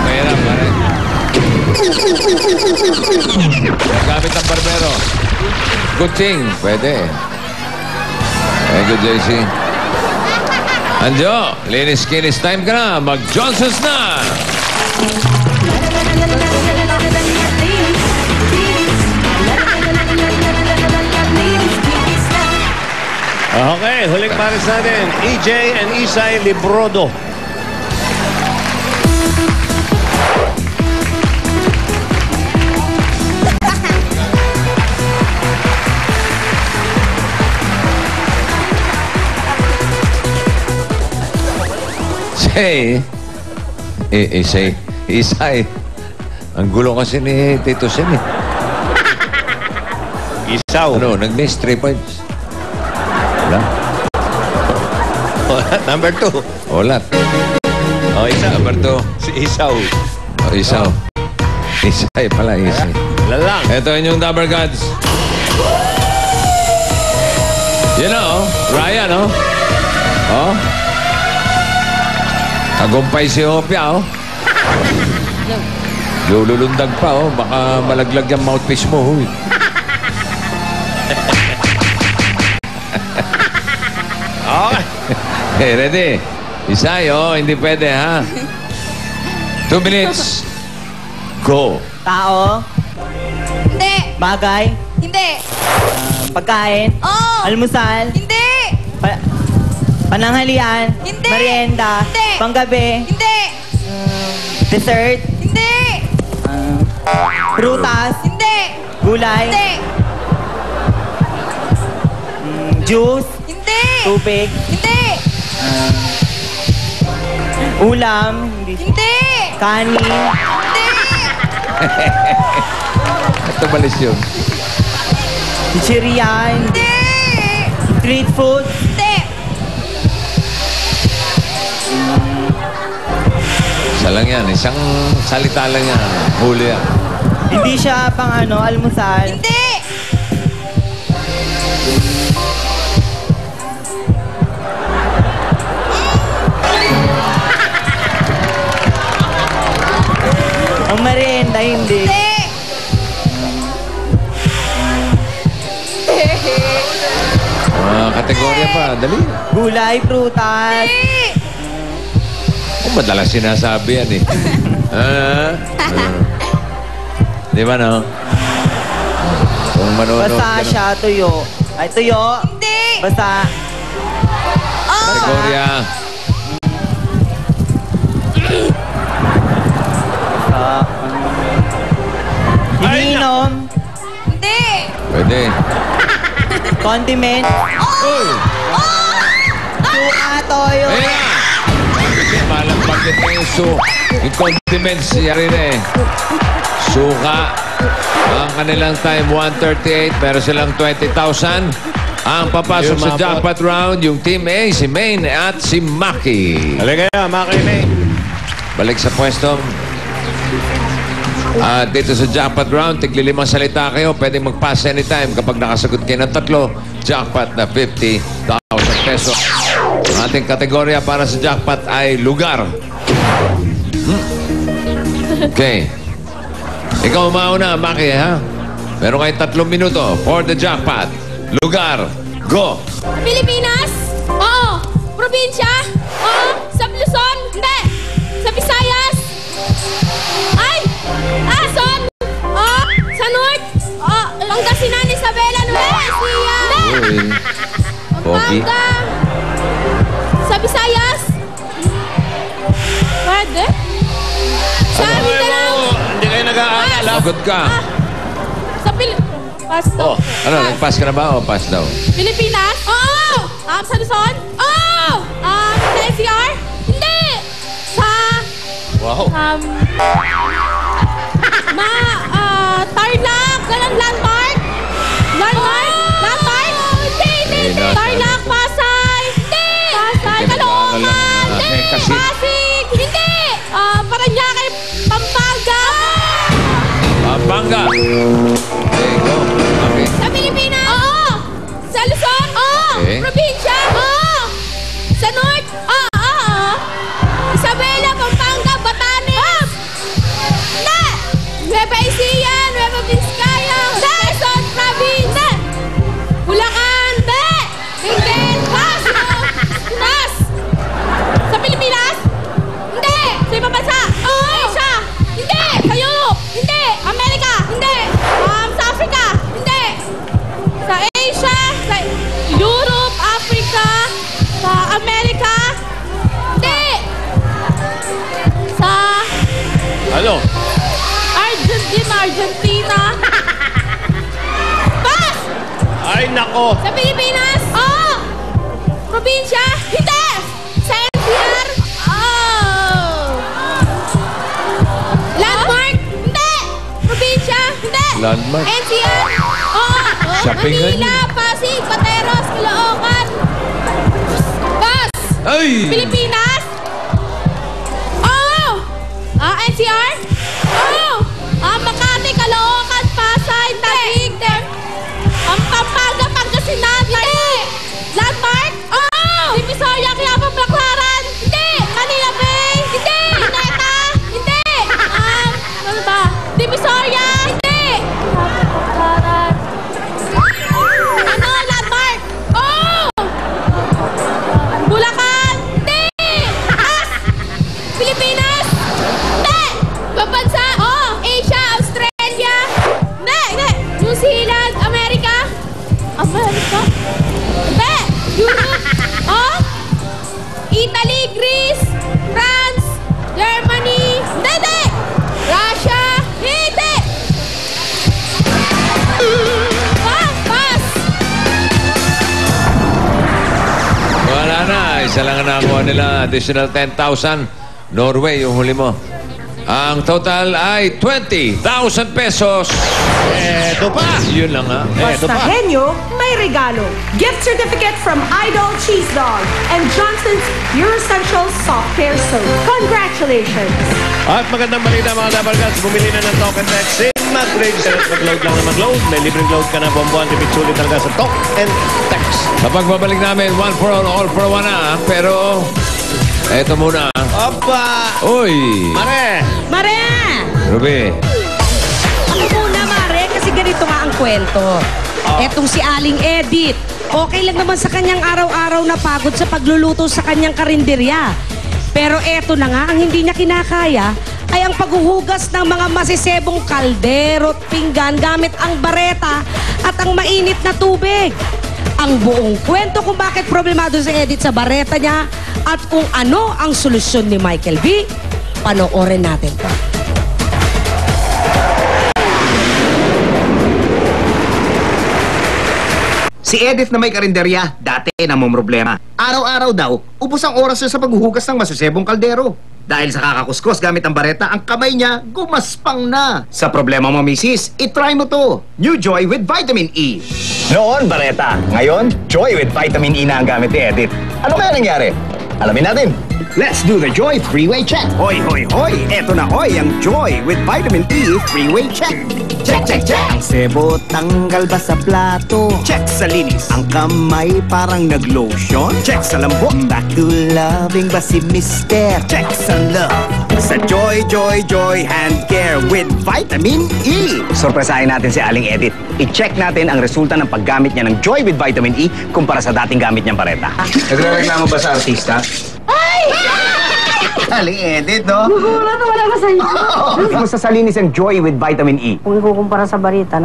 Mahirap, pare. Nagamit ng barbero. Good thing. Pwede. Thank you, JC. Anjo, linis-kinis time ka na. Mag-Johnson's na! Okay, huling pares natin. EJ and Isay Librodo. Isay. Ang gulo kasi ni Tito Sen eh. Isaw. Ano, nag-miss 3 points. Wala. Number 2. Wala. Oh, isa. Number 2. Si Isaw. Oh, Isaw. Isay pala, Isay. Lalang. Ito yung Dabber Gods. Yan na, oh. Ryan, oh. Oh. Tagumpay si Hopia, oh. Lulundag pa, oh. Baka malaglag yung mouthpiece mo, huy. Okay. Hey, ready? Isay, oh. Hindi pwede, ha? 2 minutes. Go. Tao. Hindi. Bagay. Hindi. Pagkain. Oo. Almusal. Hindi. Pananghalian. Hindi. Merienda. Hindi. Panggabi. Hindi. Dessert. Hindi. Prutas. Hindi. Gulay. Hindi. Juice. Hindi. Tubig. Hindi. Ulam. Hindi. Kanin. Hindi. Ito balis yun. Chichirya. Hindi. Street food. Hindi. Isa lang yan. Isang salita lang yan. Huli yan. Hindi siya pang almusal. Hindi. Ang merienda, hindi. Hindi. Kategorya pa. Dali. Gulay, prutas. Hindi. Kung madalas sinasabi yan eh. Di ba, no? Kung manonood Basa ka, no? siya, tuyo. Ay, tuyo. Hindi. Basa. Kategorya. Iniinom. Hindi. Pwede. Condiment. Suka, toyo. Ayun na! Malang bakit na yung condiments yari na eh. Suka. Ang kanilang time, 1:38. Pero silang 20,000. Ang papasok sa jackpot round, yung Team A, si Maine at si Maki. Halika kaya, Maki May. Balik sa pwesto. At dito sa jackpot round, tigli-5 salita kayo. Pwedeng mag-pass anytime kapag nakasagot kayo ng 3. Jackpot na 50,000 pesos. Ang ating kategorya para sa jackpot ay lugar. Okay. Ikaw mauna, Maki, ha? Meron kayo 3 minuto for the jackpot. Lugar. Go! Pilipinas? Oo. Probinsya? Oo. Sa Luzon? Hindi. Sa Visayas? Ay! Ason? Oo. Sa North? Oo. Pangasinan, Isabela, Nueva Ecija? Hindi. Pogi. Pampanga? Sa Visayas? Pwede? Sa Mindanao? Hindi kayo nag-aalala. Sagot ka. Sa Pass daw. Ano, nag-pass ka na ba o pass daw? Pilipinas? Oo! Sa Luzon? Oo! Sa NCR? Hindi! Sa... Wow. Tarlac! Landmark? Landmark? Hindi! Tarlac, Pasay! Hindi! Pasay, Caloocan! Hindi! Pasig! Hindi! Parañaque, Pampanga! Pampanga. Okay, go. Okay. Sa Pilipinas? Oo! Ay, nako. Sa Pilipinas? Oo. Probinsya? Hindi. Sa NCR? Oh. Landmark? Hindi. Probinsya? Hindi. Landmark? NCR? Oo. Shoppingan? Manila, Pasig, Pateros, Caloocan. Bus. Ay! Pilipinas? Oo. NCR? Oo. Makati, Caloocan, Pasay, Taguig, Pampanga, Pangasinan, Hindi. Landmark? Oo. Divisoria, Quiapo, Baclaran? Hindi. Manila Bay? Hindi. Luneta? Hindi. Ano ba? Divisoria? Hindi. Baclaran. Ano? Landmark? Oo. Bulacan? Hindi. Pilipinas? Hindi. Pabansa? Oo. Asia, Australia? Hindi. New Zealand, America? America? Hindi. Europe? Oh? Italy, Greece, France, Germany? Hindi. Russia? Hindi. Pass. Wala na. Isa lang ang nakakuha nila. Additional 10,000. Norway, yung huli mo. Ang total ay 20,000 pesos. Eto pa. Yun lang ha. Eto Basta pa. henyo, may regalo. Gift certificate from Idol Cheese Dog and Johnson's Pure Essential Soft Care Soap. Congratulations! At magandang balita mga Dabarkats. Bumili na ng Talk and Text. Mag-register at mag-load lang na mag-load. May libreng load ka na buwan-buwan. Tipid sulit talaga sa Talk and Text. Kapag babalik namin, one for all for one na. Pero, eto muna. Opa! Uy! Mare! Mare! Ruby. Ako muna, Mare, kasi ganito nga ang kwento. Etong si Aling Edith, okay lang naman sa kanyang araw-araw na pagod sa pagluluto sa kanyang karinderya. Pero eto na nga, ang hindi niya kinakaya ay ang paghuhugas ng mga masisebong kaldero at pinggan gamit ang bareta at ang mainit na tubig. Ang buong kwento kung bakit problemado si Edith sa bareta niya at kung ano ang solusyon ni Michael V, panoorin natin to. Si Edith na may karinderya, dati namomroblema. Araw-araw daw, ubos ang oras niya sa paghuhugas ng masasebong kaldero. Dahil sa kakakuskos gamit ang bareta, ang kamay niya gumaspang na. Sa problema mo, misis, itry mo to. New Joy with Vitamin E. Noon, bareta. Ngayon, Joy with Vitamin E na ang gamit ni Edith. Ano kaya nangyari? Alamin natin. Let's do the Joy Freeway Check. Hoy, hoy, hoy! Eto na hoy, ang Joy with Vitamin E Freeway Check. Check, check, check! Ang sebo tanggal ba sa plato? Check sa linis. Ang kamay parang nag-lotion? Check sa lambot. Back to loving ba si Mister? Check sa love. Sa Joy, Joy, Joy Hand Care with Vitamin E. Sorpresahin natin si Aling Edith. I-check natin ang resulta ng paggamit niya ng Joy with Vitamin E kumpara sa dating gamit niyang bareta. Nagre-reklamo ba sa artista? Aling Edith, no? Wala na sa'yo. Kumusta sa linis ang Joy with Vitamin E? Kung ikukumpara sa barita,